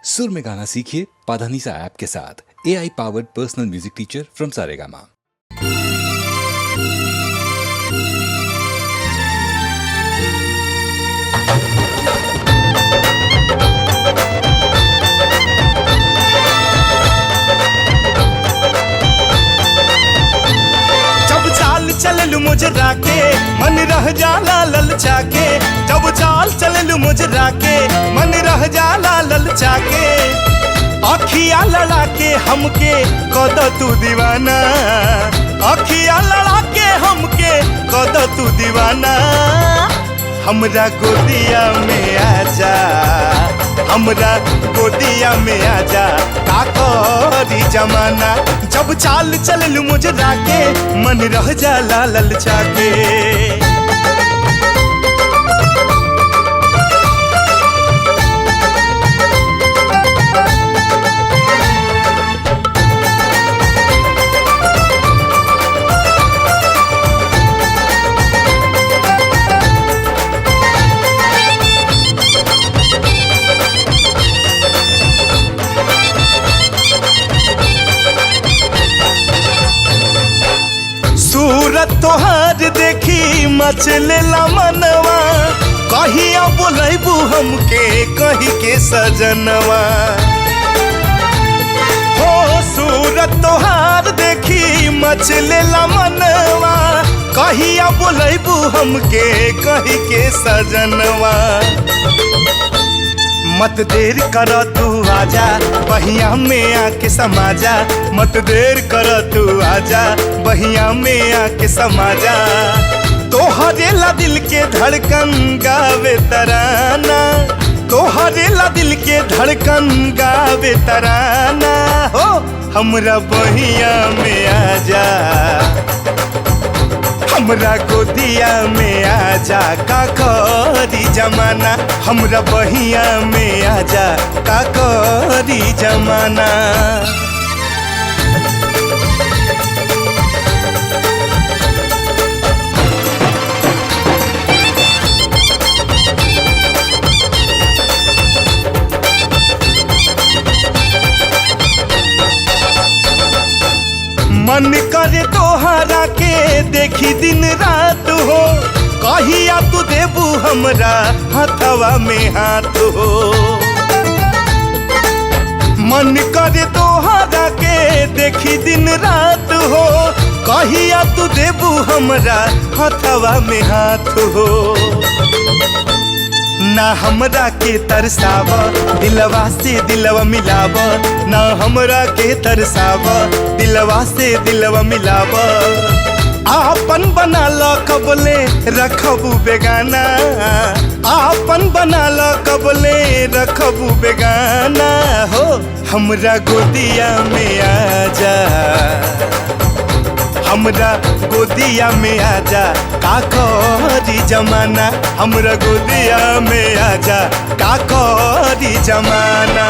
सुर में गाना सीखिए पाधानीसा ऐप के साथ। AI powered personal music teacher from Saregama. चललू मुजरा के मन रह जाला ललचा के, जब चाल चललू मुजरा के मन रह जाला ललचा के। अखिया लड़ा के हमके कद तू दीवाना, अखिया लड़ा के हमके कद तू दीवाना। हमरा गोदिया में आजा, हमरा गोदिया में आजा, का करी जमाना। जब चाल चललू मुजरा के मन रह जाला ललचा के। सूरत तोहार देखी मचलेला मनवा, कहिया बोलैबू हमके कही के सजनवा। हो सूरत तोहार देखी मचलेला मनवा, कहिया बोलैबू हमके कही के सजनवा। मत देर कर तू आजा, बहिया में आके समा जा। मत देर कर तू आजा, बहिया में आके समा जा। तोहरे ला दिल के धड़कन गावे तराना, तोहरे ला दिल के धड़कन गावे तराना। हो हमरा बहिया में आजा, हमरा गोदिया में आजा, का करी जमाना। हमरा बहिया में आजा, का करी जमाना। मन करे तोहरा के देखी दिन रात हो, कहिया तू देबू हमरा हथवा में हाथ हो। मन करे तोहरा के देखी दिन रात हो, कहिया तू देबू हमरा हथवा में हाथ हो। ना हमरा के तरसाव, दिलवा से दिलवा मिलाव। ना हमरा के तरसाव, दिलवा से दिलवा मिलाव। आपन बना लो कबले रखबू बेगाना, आपन बना लो कबले रखबू बेगाना। हो हमरा गोदिया में आजा, हमरा गोदिया में आजा, का करी जमाना। हमरा गोदिया में आजा, का करी जमाना।